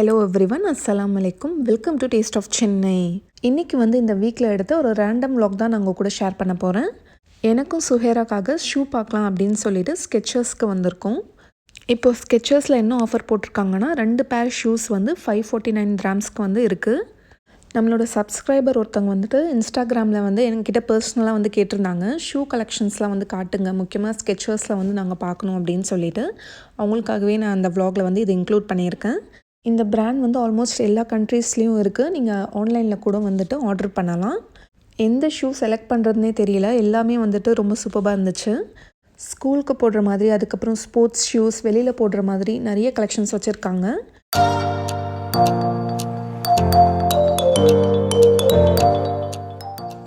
Hello everyone, அஸ்ஸலாமு அலைக்கும். Welcome to taste of Chennai. இன்றைக்கி இந்த வீக்கில் எடுத்த ஒரு ரேண்டம் vlog தான் நான் உங்கள் கூட ஷேர் பண்ண போகிறேன். எனக்கும் சுஹேராக்காக ஷூ பார்க்கலாம் அப்படின்னு சொல்லிட்டு ஸ்கெச்சர்ஸ்க்கு வந்திருக்கோம். இப்போது ஸ்கெச்சர்ஸில் என்ன ஆஃபர் போட்டிருக்காங்கன்னா 2 பேர் ஷூஸ் 549 dirhamsக்கு இருக்குது. நம்மளோட சப்ஸ்கிரைபர் ஒருத்தவங்க இன்ஸ்டாகிராமில் என்கிட்ட பர்சனலாக கேட்டிருந்தாங்க, ஷூ கலெக்ஷன்ஸ்லாம் காட்டுங்க, முக்கியமாக ஸ்கெச்சர்ஸில் நாங்கள் பார்க்கணும் அப்படின்னு சொல்லிட்டு. அவங்களுக்காகவே நான் அந்த vlogல இது இன்க்ளூட் பண்ணியிருக்கேன். இந்த பிராண்ட் ஆல்மோஸ்ட் எல்லா கண்ட்ரீஸ்லேயும் இருக்குது. நீங்கள் ஆன்லைனில் கூட ஆர்டர் பண்ணலாம். எந்த ஷூ செலக்ட் பண்ணுறதுனே தெரியல. எல்லாமே ரொம்ப சூப்பராக இருந்துச்சு. ஸ்கூலுக்கு போடுற மாதிரி, அதுக்கப்புறம் ஸ்போர்ட்ஸ் ஷூஸ், வெளியில் போடுற மாதிரி நிறைய கலெக்ஷன்ஸ் வச்சுருக்காங்க.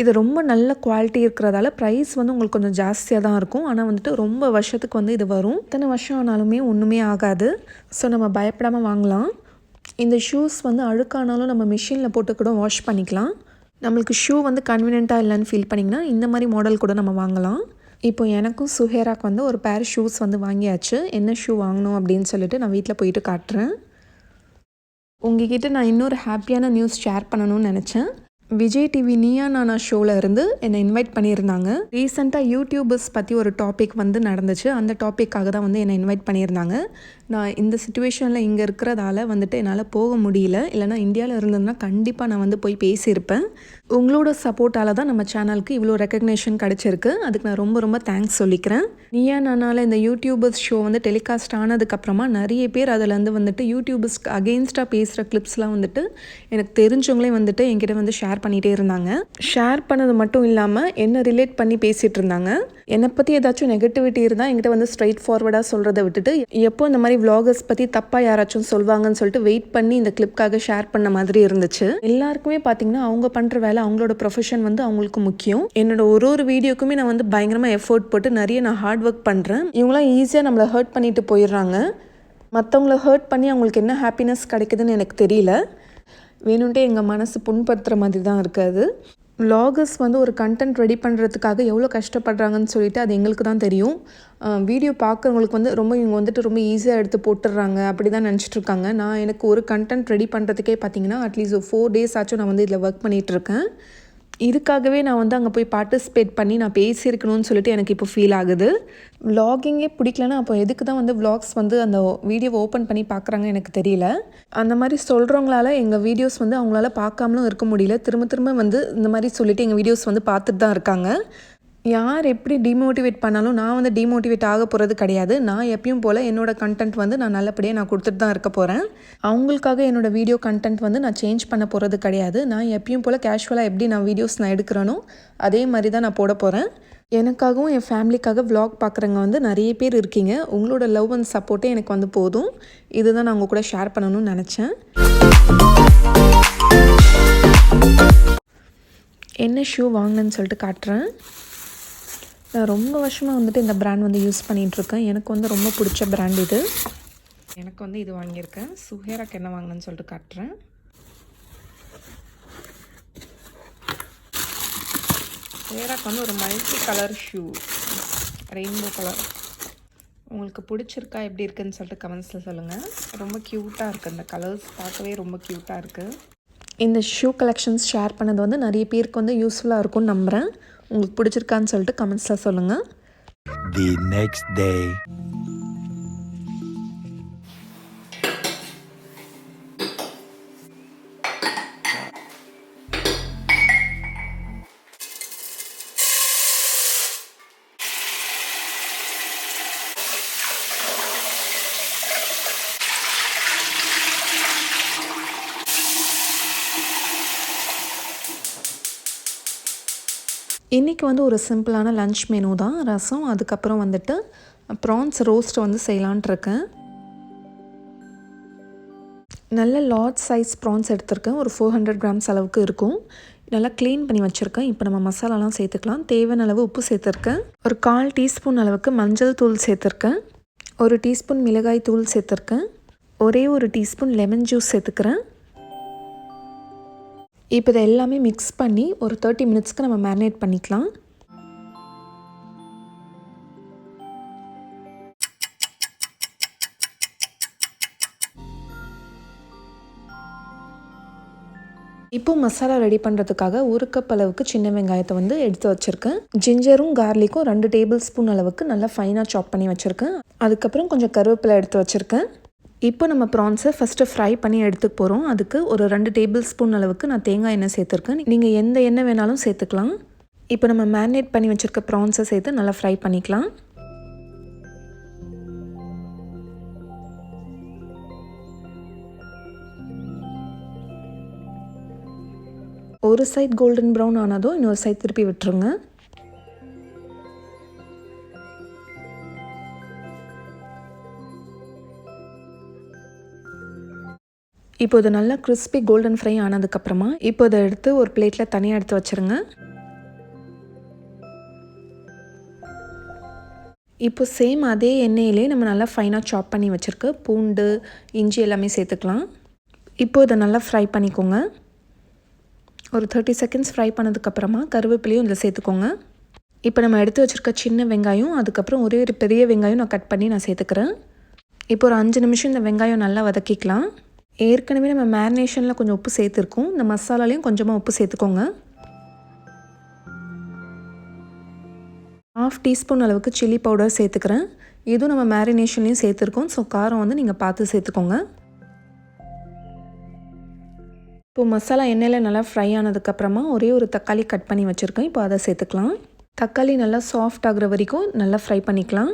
இது ரொம்ப நல்ல குவாலிட்டி இருக்கிறதால ப்ரைஸ் உங்களுக்கு கொஞ்சம் ஜாஸ்தியாக தான் இருக்கும். ஆனால் ரொம்ப வருஷத்துக்கு இது வரும். இத்தனை வருஷம் ஆனாலுமே ஒன்றுமே ஆகாது. ஸோ நம்ம பயப்படாமல் வாங்கலாம். இந்த ஷூஸ் அழுக்கானாலும் நம்ம மிஷினில் போட்டு கூட வாஷ் பண்ணிக்கலாம். நம்மளுக்கு ஷூ கன்வீனியண்ட்டாக இல்லைன்னு ஃபீல் பண்ணிங்கன்னா இந்த மாதிரி மாடல் கூட நம்ம வாங்கலாம். இப்போ எனக்கும் சுஹேராக்கு ஒரு பேர் ஷூஸ் வாங்கியாச்சு. என்ன ஷூ வாங்கணும் அப்படின்னு சொல்லிட்டு நான் வீட்டில் போயிட்டு காட்டுறேன். உங்ககிட்ட நான் இன்னொரு ஹாப்பியான நியூஸ் ஷேர் பண்ணணும்னு நினச்சேன். விஜய் டிவி நீயா நானா ஷோவில் இருந்து என்னை இன்வைட் பண்ணியிருந்தாங்க. ரீசெண்டாக யூடியூபர்ஸ் பற்றி ஒரு டாபிக் நடந்துச்சு. அந்த டாப்பிக்காக தான் என்னை இன்வைட் பண்ணியிருந்தாங்க. நான் இந்த சுச்சுவேஷனில் இங்கே இருக்கிறதால என்னால் போக முடியல. இல்லைனா இந்தியாவில் இருந்ததுன்னா கண்டிப்பாக நான் போய் பேசியிருப்பேன். உங்களோட சப்போர்ட்டால் தான் நம்ம சேனலுக்கு இவ்வளோ ரெக்கக்னேஷன் கிடச்சிருக்கு. அதுக்கு நான் ரொம்ப ரொம்ப தேங்க்ஸ் சொல்லிக்கிறேன். நீயா நானால இந்த யூடியூபர்ஸ் ஷோ டெலிகாஸ்ட் ஆனதுக்கப்புறமா நிறைய பேர் அதில் யூடியூபர்ஸ்க்கு அகெயின்ஸ்டாக பேசுகிற கிளிப்ஸ்லாம் எனக்கு தெரிஞ்சவங்களே என்கிட்ட ஷேர் பண்ணிகிட்டே இருந்தாங்க. ஷேர் பண்ணது மட்டும் இல்லாமல் என்ன ரிலேட் பண்ணி பேசிகிட்டு இருந்தாங்க. என்னை பற்றி ஏதாச்சும் நெகட்டிவிட்டி இருந்தால் என்கிட்ட ஸ்ட்ரைட் ஃபார்வர்டாக சொல்கிறத விட்டுட்டு எப்போ இந்த மாதிரி vloggers பற்றி தப்பாக யாராச்சும் சொல்வாங்கன்னு சொல்லிட்டு வெயிட் பண்ணி இந்த கிளிப்காக ஷேர் பண்ண மாதிரி இருந்துச்சு. எல்லாருக்குமே பார்த்தீங்கன்னா அவங்க பண்ணுற வேலை, அவங்களோட ப்ரொஃபஷன் அவங்களுக்கு முக்கியம். என்னோட ஒரு வீடியோக்குமே நான் பயங்கரமாக எஃபோர்ட் போட்டு நிறைய நான் ஹார்ட் ஒர்க் பண்ணுறேன். இவங்களாம் ஈஸியாக நம்மளை ஹர்ட் பண்ணிட்டு போயிடுறாங்க. மற்றவங்கள ஹர்ட் பண்ணி அவங்களுக்கு என்ன ஹாப்பினஸ் கிடைக்குதுன்னு எனக்கு தெரியல. வேணும்ட்டே எங்கள் மனசு புண்படுத்துகிற மாதிரி தான் இருக்காது. vloggers ஒரு கண்டென்ட் ரெடி பண்ணுறதுக்காக எவ்வளோ கஷ்டப்படுறாங்கன்னு சொல்லிட்டு அது எங்களுக்கு தான் தெரியும். வீடியோ பார்க்குறவங்களுக்கு ரொம்ப இவங்க ரொம்ப ஈஸியாக எடுத்து போட்டுடுறாங்க அப்படி தான் நினச்சிட்ருக்காங்க. எனக்கு ஒரு கண்டென்ட் ரெடி பண்ணுறதுக்கே பார்த்தீங்கன்னா அட்லீஸ்ட் 4 days ஆச்சும் நான் இதில் ஒர்க் பண்ணிகிட்ருக்கேன். இதுக்காகவே நான் அங்கே போய் பார்ட்டிசிபேட் பண்ணி நான் பேசியிருக்கணும்னு சொல்லிட்டு எனக்கு இப்போ ஃபீல் ஆகுது. vloggingயே பிடிக்கலன்னா அப்போ எதுக்கு தான் vlogs அந்த வீடியோவை ஓப்பன் பண்ணி பார்க்குறாங்க எனக்கு தெரியல. அந்த மாதிரி சொல்கிறவங்களால எங்கள் வீடியோஸ் அவங்களால பார்க்காமலும் இருக்க முடியல. திரும்ப திரும்ப இந்த மாதிரி சொல்லிவிட்டு எங்கள் வீடியோஸ் பார்த்துட்டு தான் இருக்காங்க. யார் எப்படி டிமோட்டிவேட் பண்ணாலும் நான் டிமோட்டிவேட் ஆக போகிறது கிடையாது. நான் எப்பயும் போல் என்னோடய கண்டென்ட் நான் நல்லபடியாக நான் கொடுத்துட்டு தான் இருக்க போகிறேன். அவங்களுக்காக என்னோடய வீடியோ கண்டென்ட் நான் சேஞ்ச் பண்ண போகிறது கிடையாது. நான் எப்பயும் போல் கேஷுவலாக எப்படி நான் வீடியோஸ் நான் எடுக்கிறேனோ அதே மாதிரி தான் நான் போட போகிறேன். எனக்காகவும் என் ஃபேமிலிக்காக vlog பார்க்குறவங்க நிறைய பேர் இருக்கீங்க. உங்களோட லவ் அண்ட் சப்போர்ட்டே எனக்கு போதும். இதுதான் நான் உங்கள் கூட ஷேர் பண்ணணும்னு நினச்சேன். என்ன ஷூ வாங்கினேன்னு சொல்லிட்டு காட்டுறேன். நான் ரொம்ப வருஷமாக இந்த பிராண்ட் யூஸ் பண்ணிகிட்ருக்கேன். எனக்கு ரொம்ப பிடிச்ச பிராண்ட் இது. எனக்கு இது வாங்கியிருக்கேன். சுஹேராக்கு என்ன வாங்கினேன்னு சொல்லிட்டு காட்டுறேன். சுஹேராக்கு ஒரு multi colour shoe, rainbow colour. உங்களுக்கு பிடிச்சிருக்கா, எப்படி இருக்குன்னு சொல்லிட்டு கமெண்ட்ஸில் சொல்லுங்கள். ரொம்ப க்யூட்டாக இருக்குது. இந்த கலர்ஸ் பார்க்கவே ரொம்ப க்யூட்டாக இருக்குது. இந்த ஷூ கலெக்ஷன்ஸ் ஷேர் பண்ணது நிறைய பேருக்கு யூஸ்ஃபுல்லாக இருக்கும்னு நம்புகிறேன். உங்களுக்கு பிடிச்சிருக்கான்னு சொல்லிட்டு கமெண்ட்ஸில் சொல்லுங்கள். The next day. இன்றைக்கி ஒரு சிம்பிளான லன்ச் மெனு தான். ரசம், அதுக்கப்புறம் ப்ரான்ஸ் ரோஸ்ட் செய்யலான்ட்ருக்கேன். நல்ல லார்ஜ் சைஸ் ப்ரான்ஸ் எடுத்திருக்கேன். ஒரு 400 grams அளவுக்கு இருக்கும். நல்லா க்ளீன் பண்ணி வச்சுருக்கேன். இப்போ நம்ம மசாலாலாம் சேர்த்துக்கலாம். தேவையான அளவு உப்பு சேர்த்துருக்கேன். ஒரு 1/4 teaspoon அளவுக்கு மஞ்சள் தூள் சேர்த்துருக்கேன். 1 teaspoon மிளகாய் தூள் சேர்த்துருக்கேன். ஒரே 1 teaspoon லெமன் ஜூஸ் சேர்த்துக்கிறேன். இப்போ இதை எல்லாமே மிக்ஸ் பண்ணி ஒரு 30 minutesக்கு நம்ம மேரினேட் பண்ணிக்கலாம். இப்போ மசாலா ரெடி பண்ணுறதுக்காக 1 கப் அளவுக்கு சின்ன வெங்காயத்தை வந்து எடுத்து வச்சுருக்கேன். ஜிஞ்சரும் கார்லிக்கும் 2 டேபிள் ஸ்பூன் அளவுக்கு நல்லா ஃபைனாக சாப் பண்ணி வச்சுருக்கேன். அதுக்கப்புறம் கொஞ்சம் கருவேப்பிலை எடுத்து வச்சுருக்கேன். இப்போ நம்ம ப்ரான்ஸை ஃபஸ்ட்டு ஃப்ரை பண்ணி எடுத்துக்க போகிறோம். அதுக்கு ஒரு 2 டேபிள் ஸ்பூன் அளவுக்கு நான் தேங்காய் எண்ணெய் சேர்த்துருக்கேன். நீங்கள் எந்த எண்ணெய் வேணாலும் சேர்த்துக்கலாம். இப்போ நம்ம மேரினேட் பண்ணி வச்சுருக்க ப்ரான்ஸை சேர்த்து நல்லா ஃப்ரை பண்ணிக்கலாம். ஒரு சைட் கோல்டன் ப்ரௌன் ஆனதும் இன்னொரு சைட் திருப்பி விட்டுருங்க. இப்போ இது நல்லா கிறிஸ்பி கோல்டன் ஃப்ரை ஆனதுக்கப்புறமா இப்போ இதை எடுத்து ஒரு பிளேட்டில் தனியாக எடுத்து வச்சுருங்க. இப்போ சேம் அதே எண்ணெயிலே நம்ம நல்லா ஃபைனாக சாப் பண்ணி வச்சுருக்க பூண்டு, இஞ்சி எல்லாமே சேர்த்துக்கலாம். இப்போ இதை நல்லா ஃப்ரை பண்ணிக்கோங்க. ஒரு 30 செகண்ட்ஸ் ஃப்ரை பண்ணதுக்கப்புறமா கருவேப்பிலையும் இதில் சேர்த்துக்கோங்க. இப்போ நம்ம எடுத்து வச்சுருக்க சின்ன வெங்காயம், அதுக்கப்புறம் ஒரே ஒரு பெரிய வெங்காயம் நான் கட் பண்ணி நான் சேர்த்துக்கிறேன். இப்போ ஒரு 5 நிமிஷம் இந்த வெங்காயம் நல்லா வதக்கிக்கலாம். ஏற்கனவே நம்ம மேரினேஷனில் கொஞ்சம் உப்பு சேர்த்துருக்கோம். இந்த மசாலாலையும் கொஞ்சமாக உப்பு சேர்த்துக்கோங்க. 1/2 டீஸ்பூன் அளவுக்கு சில்லி பவுடர் சேர்த்துக்கிறேன். இதுவும் நம்ம மேரினேஷன்லேயும் சேர்த்துருக்கோம். ஸோ காரம் வந்து நீங்கள் பார்த்து சேர்த்துக்கோங்க. இப்போ மசாலா எண்ணெயில் நல்லா ஃப்ரை ஆனதுக்கப்புறமா ஒரே ஒரு தக்காளி கட் பண்ணி வச்சுருக்கேன். இப்போ அதை சேர்த்துக்கலாம். தக்காளி நல்லா சாஃப்ட் ஆகுற வரைக்கும் நல்லா ஃப்ரை பண்ணிக்கலாம்.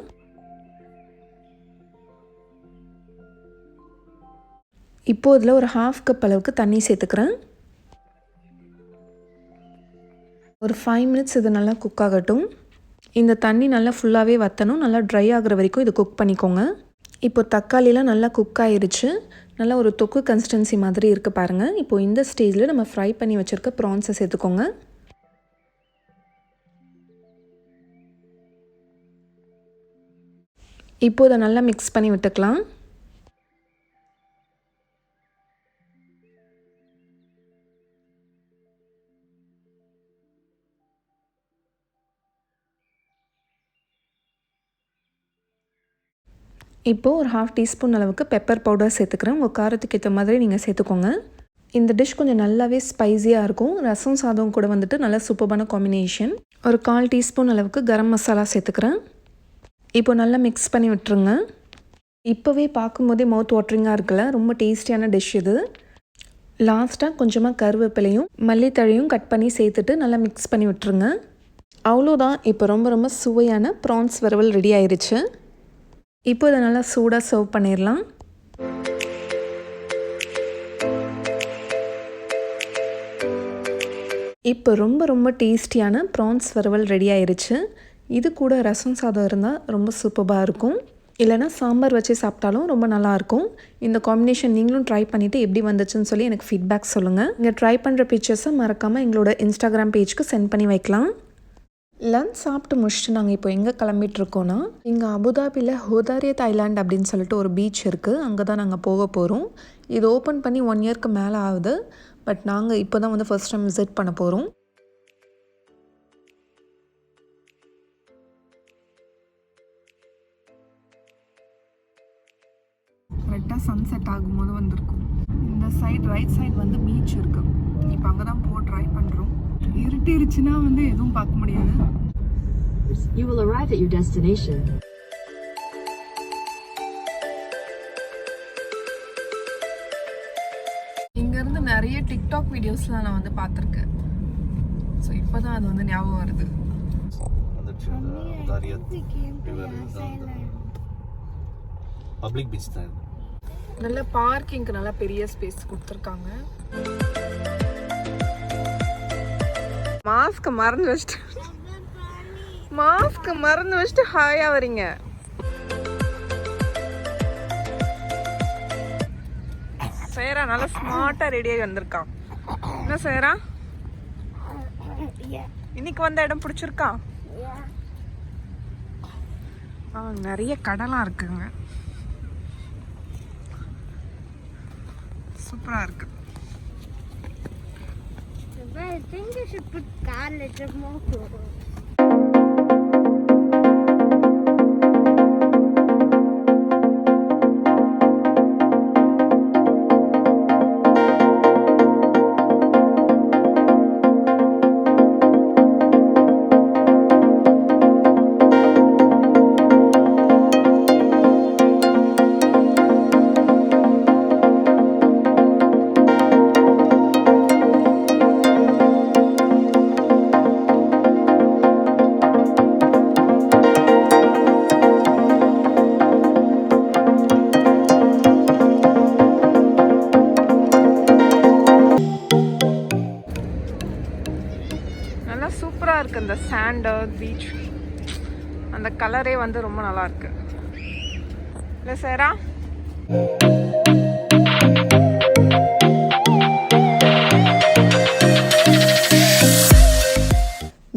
இப்போ இதில் ஒரு 1/2 கப் அளவுக்கு தண்ணி சேர்த்துக்கிறேன். ஒரு 5 மினிட்ஸ் இது நல்லா குக் ஆகட்டும். இந்த தண்ணி நல்லா ஃபுல்லாகவே வற்றணும். நல்லா ட்ரை ஆகுற வரைக்கும் இது குக் பண்ணிக்கோங்க. இப்போ தக்காளிலாம் நல்லா குக் ஆகிடுச்சு. நல்லா ஒரு தொக்கு கன்சிஸ்டன்சி மாதிரி இருக்குது பாருங்கள். இப்போது இந்த ஸ்டேஜில் நம்ம ஃப்ரை பண்ணி வச்சுருக்க ப்ரான்ஸை சேர்த்துக்கோங்க. இப்போ இதை நல்லா மிக்ஸ் பண்ணி விட்டுக்கலாம். இப்போது ஒரு 1/2 டீஸ்பூன் அளவுக்கு பெப்பர் பவுடர் சேர்த்துக்கிறேன். உங்கள் காரத்துக்கு ஏற்ற மாதிரி நீங்கள் சேர்த்துக்கோங்க. இந்த டிஷ் கொஞ்சம் நல்லாவே ஸ்பைஸியாக இருக்கும். ரசம் சாதம் கூட வந்துட்டு நல்லா சூப்பரான காம்பினேஷன். ஒரு 1/4 டீஸ்பூன் அளவுக்கு கரம் மசாலா சேர்த்துக்கிறேன். இப்போ நல்லா மிக்ஸ் பண்ணி விட்டுருங்க. இப்போவே பார்க்கும்போதே மவுத் வாட்டரிங்காக இருக்குல்ல, ரொம்ப டேஸ்டியான டிஷ் இது. லாஸ்ட்டாக கொஞ்சமாக கருவேப்பிலையும் மல்லித்தழையும் கட் பண்ணி சேர்த்துட்டு நல்லா மிக்ஸ் பண்ணி விட்டுருங்க. அவ்வளோதான். இப்போ ரொம்ப சுவையான ப்ரான்ஸ் வறுவல் ரெடி ஆயிடுச்சு. இப்போ இதை நல்லா சூடாக சர்வ் பண்ணிடலாம். இப்போ ரொம்ப டேஸ்டியான ப்ரான்ஸ் வறுவல் ரெடி ஆயிடுச்சு. இது கூட ரசம் சாதம் இருந்தால் ரொம்ப சூப்பராக இருக்கும். இல்லைனா சாம்பார் வச்சு சாப்பிட்டாலும் ரொம்ப நல்லாயிருக்கும். இந்த காம்பினேஷன் நீங்களும் ட்ரை பண்ணிவிட்டு எப்படி வந்துச்சுன்னு சொல்லி எனக்கு ஃபீட்பேக் சொல்லுங்கள். இங்கே ட்ரை பண்ணுற பிக்சர்ஸை மறக்காமல் எங்களோட இன்ஸ்டாகிராம் பேஜ்க்கு சென்ட் பண்ணி வைக்கலாம். லன்ச் சாப்பிட்டு முடிச்சுட்டு நாங்கள் இப்போ எங்கே கிளம்பிட்டுருக்கோன்னா, இங்கே அபுதாபியில் ஹுதாரியத் ஐலாண்ட் அப்படின்னு சொல்லிட்டு ஒரு பீச் இருக்குது. அங்கே தான் நாங்கள் போக போகிறோம். இது ஓப்பன் பண்ணி 1 இயர்க்கு மேலே ஆகுது. பட் நாங்கள் இப்போ தான் வந்து ஃபர்ஸ்ட் டைம் விசிட் பண்ண போகிறோம். கரெக்டாக சன்செட் ஆகும்போது வந்திருக்கும். இந்த சைட் ரைட் சைட் வந்து பீச் இருக்குது. இப்போ அங்கே தான் போக ட்ரை பண்ணுறோம். இருட்டிருச்சுன்னா வந்து எதுவும் பார்க்க முடியாது. You will arrive at your destination. இங்கேருந்து நிறைய டிக்டாக் வீடியோஸ்லாம் நான் வந்து பார்த்துருக்கேன். ஸோ இப்போ தான் அது வந்து ஞாபகம் வருது. பப்ளிக் பீச் தான். நல்ல பார்க்கிங்க்கு நல்லா பெரிய ஸ்பேஸ் கொடுத்துருக்காங்க. மாஸ்க் மறந்து வச்சுட்டு ஹாயாக வரீங்க. சேரா நல்லா ஸ்மார்ட்டாக ரெடியாகி வந்திருக்கான். என்ன சேரா, இன்னைக்கு வந்த இடம் பிடிச்சிருக்கா? நிறைய கடலாம் இருக்குங்க. சூப்பராக இருக்கு. I think you should put car little more. Sand beach அந்த கலரே வந்து ரொம்ப நல்லா இருக்கு இல்லை சாரா?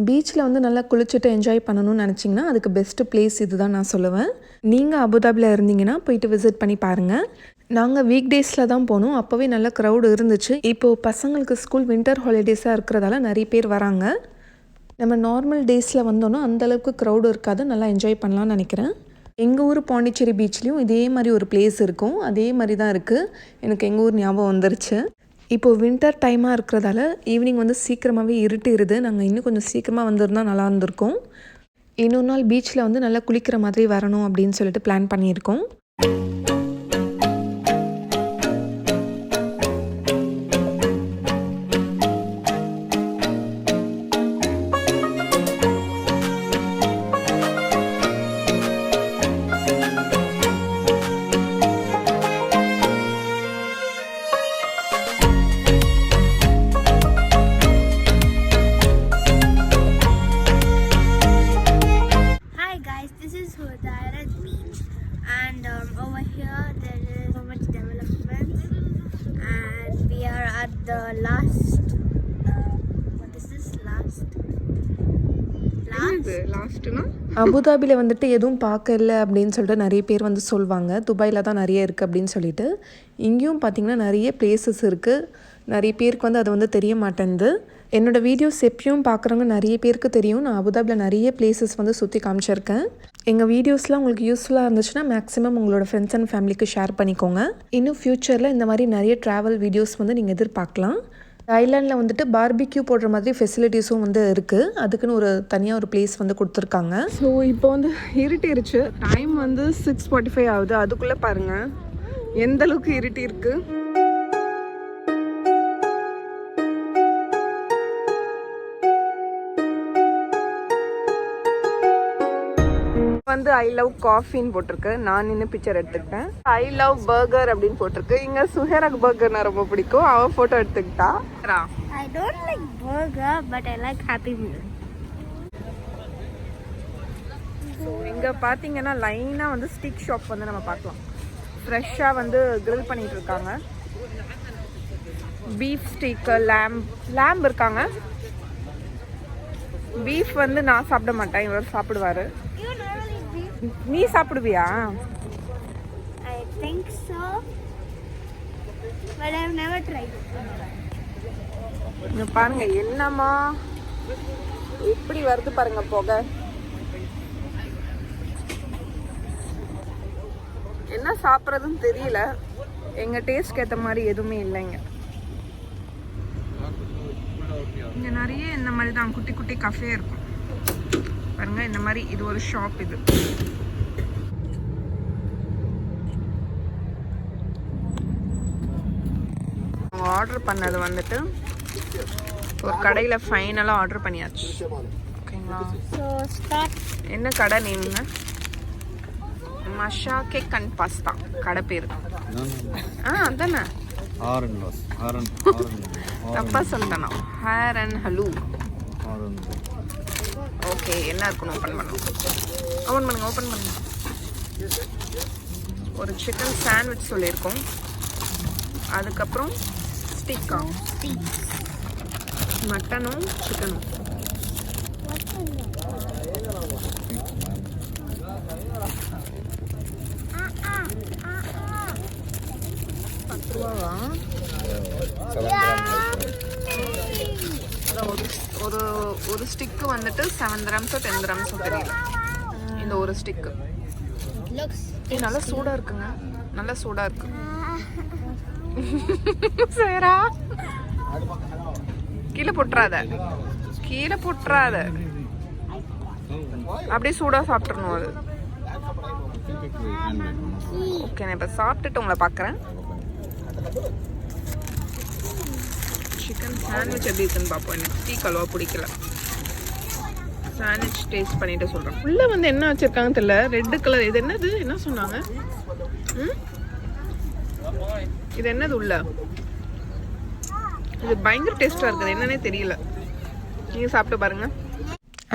பீச்சில் வந்து நல்லா குளிச்சுட்டு என்ஜாய் பண்ணணும்னு நினச்சிங்கன்னா அதுக்கு பெஸ்ட்டு பிளேஸ் இது தான் நான் சொல்லுவேன். நீங்கள் அபுதாபியில் இருந்தீங்கன்னா போயிட்டு விசிட் பண்ணி பாருங்கள். நாங்கள் வீக் டேஸில் தான் போனோம். அப்போவே நல்ல க்ரௌடு இருந்துச்சு. இப்போது பசங்களுக்கு ஸ்கூல் வின்டர் ஹாலிடேஸாக இருக்கிறதால நிறைய பேர் வராங்க. நம்ம நார்மல் டேஸில் வந்தோன்னா அந்தளவுக்கு க்ரௌடு இருக்காது. நல்லா என்ஜாய் பண்ணலான்னு நினைக்கிறேன். எங்கள் ஊர் பாண்டிச்சேரி பீச்லேயும் இதே மாதிரி ஒரு பிளேஸ் இருக்கும். அதே மாதிரி தான் இருக்குது. எனக்கு எங்கள் ஊர் ஞாபகம் வந்துருச்சு. இப்போது வின்டர் டைமாக இருக்கிறதால ஈவினிங் வந்து சீக்கிரமாகவே இருட்டிடுது. நாங்கள் இன்னும் கொஞ்சம் சீக்கிரமாக வந்திருந்தால் நல்லா இருந்திருக்கோம். இன்னொரு நாள் பீச்சில் வந்து நல்லா குளிக்கிற மாதிரி வரணும் அப்படின்னு சொல்லிட்டு பிளான் பண்ணியிருக்கோம். Hi guys, this is Hudayriat beach, and over here there is so much development, and we are at the last. What is this? லாஸ்ட்டுனா அபுதாபியில் வந்துட்டு எதுவும் பார்க்க இல்லை அப்படின்னு சொல்லிட்டு நிறைய பேர் வந்து சொல்லுவாங்க. துபாயில் தான் நிறைய இருக்குது அப்படின்னு சொல்லிட்டு. இங்கேயும் பார்த்திங்கன்னா நிறைய பிளேசஸ் இருக்குது. நிறைய பேருக்கு வந்து அது வந்து தெரிய மாட்டேங்குது. என்னோடய வீடியோஸ் எப்பயும் பார்க்குறவங்க நிறைய பேருக்கு தெரியும். நான் அபுதாபியில் நிறைய பிளேசஸ் வந்து சுற்றி காமிச்சிருக்கேன். எங்கள் வீடியோஸ்லாம் உங்களுக்கு யூஸ்ஃபுல்லாக இருந்துச்சுன்னா மேக்ஸிமம் உங்களோட ஃப்ரெண்ட்ஸ் அண்ட் ஃபேமிலிக்கு ஷேர் பண்ணிக்கோங்க. இன்னும் ஃப்யூச்சரில் இந்த மாதிரி நிறைய ட்ராவல் வீடியோஸ் வந்து நீங்கள் எதிர்பார்க்கலாம். ஐலாண்டில் வந்துட்டு பார்பிக்யூ போடுற மாதிரி ஃபெசிலிட்டிஸும் வந்து இருக்குது. அதுக்குன்னு ஒரு தனியாக ஒரு பிளேஸ் வந்து கொடுத்துருக்காங்க. ஸோ இப்போ வந்து இருட்டிருச்சு. டைம் வந்து 6:45 ஆகுது. அதுக்குள்ளே பாருங்கள் எந்த அளவுக்கு இருட்டி இருக்குது. வந்து ஐ லவ் காஃபின்னு போட்டிருக்கு. நான் நின்று பிக்சர் எடுத்துக்கிட்டேன். ஐ லவ் பர்கர் அப்படின்னு போட்டிருக்கு. இங்கே சுஹேராக்கு பர்கர்னா ரொம்ப பிடிக்கும். அவள் ஃபோட்டோ எடுத்துக்கிட்டா. I don't like burger, but I like Happy Meal. இங்கே பார்த்தீங்கன்னா லைனாக வந்து ஸ்டிக் ஷாப் வந்து நம்ம பார்க்கலாம். ஃப்ரெஷ்ஷாக வந்து கிரில் பண்ணிட்டு இருக்காங்க. பீஃப் ஸ்டிக்கு, லேம்ப் இருக்காங்க. பீஃப் வந்து நான் சாப்பிட மாட்டேன், இவர் சாப்பிடுவார். நீ சாப்பிடுவியா? I think so, but I've never tried it. இங்க பாருங்க என்னமா எப்படி வருது பாருங்க புகை. என்ன சாப்பிட்றதுன்னு தெரியல. எங்க டேஸ்ட்க்கு ஏற்ற மாதிரி எதுவுமே இல்லைங்க. இங்க நிறைய இந்த மாதிரி தான் குட்டி குட்டி கஃபே இருக்கும் பாருங்க. இந்த மாதிரி இது ஒரு ஷாப். இது ஆர்டர் பண்ணது வந்துட்டு ஒரு கடையில் ஃபைனலாக ஆர்டர் பண்ணியாச்சு. ஓகேங்களா? So start. என்ன கடை நேம்ங்க? மஷா கேக் அண்ட் பாஸ்தா கடை பேர். அதானே தப்பா சொல்லிட்டேனா? ஹேர் அண்ட் ஹலூ. ஓகே, என்ன இருக்கணும்? ஓப்பன் பண்ணுங்க. ஓப்பன் பண்ணுங்க. ஒரு சிக்கன் சாண்ட்விச் சொல்லியிருக்கோம். அதுக்கப்புறம் ஸ்டிக்கா, மட்டனும் சிக்கனும். ஒரு ஸ்டிக்கு வந்துட்டு 7 dirhams 10 dirhams தெரியல. இந்த ஒரு ஸ்டிக்கு நல்லா சூடா இருக்குங்க. நல்லா சூடா இருக்கு. சேரா கீழே போட்டுறாத. அப்படியே சூடா சாப்பிட்றணும் அது. ஓகே, நான் இப்போ சாப்பிட்டுட்டு உங்களை பார்க்குறேன். சிக்கன் சாண்ட்விச் எப்படி இருக்குன்னு பார்ப்போம். எனக்கு டீ கலவா பிடிக்கல. சாண்ட்விச் டேஸ்ட் பண்ணிட்டு சொல்கிறேன். உள்ளே வந்து என்ன வச்சுருக்காங்கன்னு தெரியல. Red colour. இது என்னது? என்ன சொன்னாங்க? இது என்னது உள்ள? இது பயங்கர டேஸ்ட்டாக இருக்குது. என்னன்னே தெரியல. நீங்கள் சாப்பிட்டு பாருங்கள்.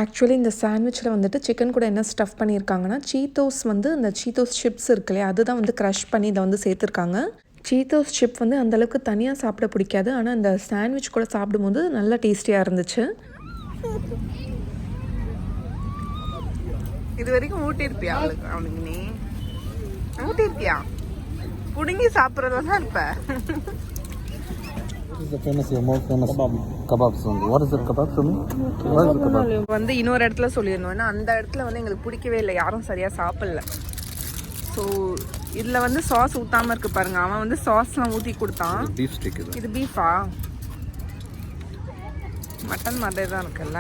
ஆக்சுவலி இந்த சாண்ட்விச்சில் வந்துட்டு சிக்கன் கூட என்ன ஸ்டஃப் பண்ணியிருக்காங்கன்னா சீத்தோஸ் வந்து இந்த சீத்தோஸ் சிப்ஸ் இருக்கு இல்லையா அதுதான் வந்து க்ரஷ் பண்ணி இதை வந்து சேர்த்துருக்காங்க. சீத்தோஸ் சிப் வந்து அந்தளவுக்கு தனியாக சாப்பிட பிடிக்காது, ஆனால் இந்த சாண்ட்விச் கூட சாப்பிடும்போது நல்லா டேஸ்டியாக இருந்துச்சு. இது வரைக்கும் ஊட்டியிருப்பியா அவனுக்கு? நீ ஊட்டியிருப்பியா? புடுங்கி சாப்பிட்றதுல இருப்ப. வந்து இன்னொரு இடத்துல சொல்லிடணும், ஏன்னா அந்த இடத்துல வந்து எங்களுக்கு பிடிக்கவே இல்லை, யாரும் சரியா சாப்பிடல. ஸோ இதுல வந்து சாஸ் ஊத்தாம இருக்கு பாருங்க. அவன் வந்து சாஸ்லாம் ஊத்தி கொடுத்தான். இது பீஃபா? மட்டன் மாதிரி தான் இருக்குல்ல.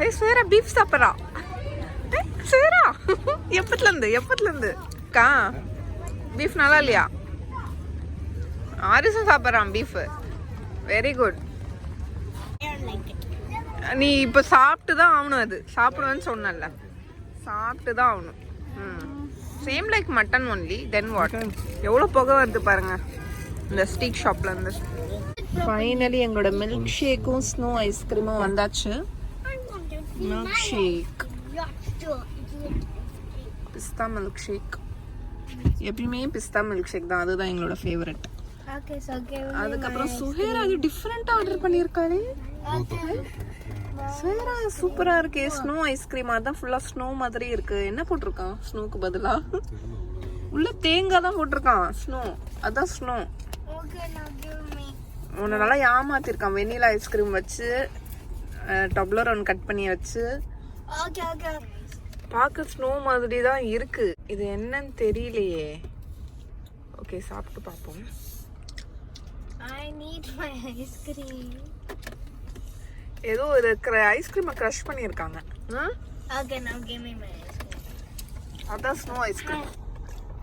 ஏய் சேரா பீஃப் சாப்பிட்றா. சேரா எப்பத்துல இருந்து கா பீஃப் நல்லா இல்லையா? ஆரிசும் சாப்பிட்றான் பீஃப். Very good. நீ இப்போ சாப்பிட்டு தான் ஆகணும். அது சாப்பிடுவேன்னு சொன்னல, சாப்பிட்டு தான் ஆகணும். Same like mutton only. Then what? எவ்வளோ புகை வருது பாருங்க இந்த ஸ்டீக் ஷாப்ல இருந்து. ஃபைனலி எங்களோட மில்க் ஷேக்கும் ஸ்னோ ஐஸ்கிரீமும் வந்தாச்சு. மில்க் ஷேக், பிஸ்தா மில்க் ஷேக். எப்பயுமே பிஸ்தா மில்க் ஷேக் தான், அதுதான் எங்களோட ஃபேவரட். அதுக்கப்புறம் சுஹேரா அது டிஃப்ரெண்டா ஆர்டர் பண்ணியிருக்காரு. சுஹேரா சூப்பரா இருக்கு. ஸ்னோ ஐஸ்கிரீம், அதான் ஃபுல்லா ஸ்னோ மாதிரி இருக்கு. என்ன போட்டிருக்கான் ஸ்னோக்கு பதிலா? உள்ள தேங்காய் தான் போட்டிருக்கான். ஸ்னோ, அதான் ஸ்னோ. உன்னை நல்லா ஏமாத்திருக்கான். வெனிலா ஐஸ்கிரீம் வச்சு டப்ளர் கட் பண்ணி வச்சு பார்க்க ஸ்னோ மாதிரி தான் இருக்கு. இது என்னன்னு தெரியலையே. ஓகே சாப்பிட்டு பார்ப்போம். I need my ice cream. ஏதோ ஒரு ஐஸ்கிரீமை க்ரஷ் பண்ணியிருக்காங்க. Okay, now give me my ice cream. அதான் snow ice cream.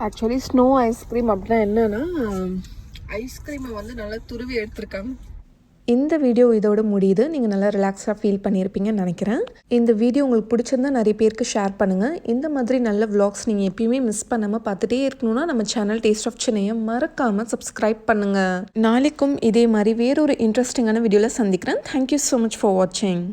Actually snow ice cream அப்படின்னா என்னன்னா ஐஸ்கிரீமை வந்து நல்லா துருவி எடுத்துருக்காங்க. இந்த வீடியோ இதோட முடியுது. நீங்கள் நல்லா ரிலாக்ஸாக ஃபீல் பண்ணியிருப்பீங்கன்னு நினைக்கிறேன். இந்த வீடியோ உங்களுக்கு பிடிச்சிருந்தா நிறைய பேருக்கு ஷேர் பண்ணுங்கள். இந்த மாதிரி நல்ல vlogs நீங்கள் எப்பயுமே மிஸ் பண்ணாமல் பார்த்துட்டே இருக்கணும்னா நம்ம சேனல் டேஸ்ட் ஆஃப் சென்னையை மறக்காமல் சப்ஸ்கிரைப் பண்ணுங்கள். நாளைக்கும் இதே மாதிரி வேறொரு இன்ட்ரெஸ்டிங்கான வீடியோவில் சந்திக்கிறேன். தேங்க்யூ ஸோ மச் ஃபார் வாட்சிங்.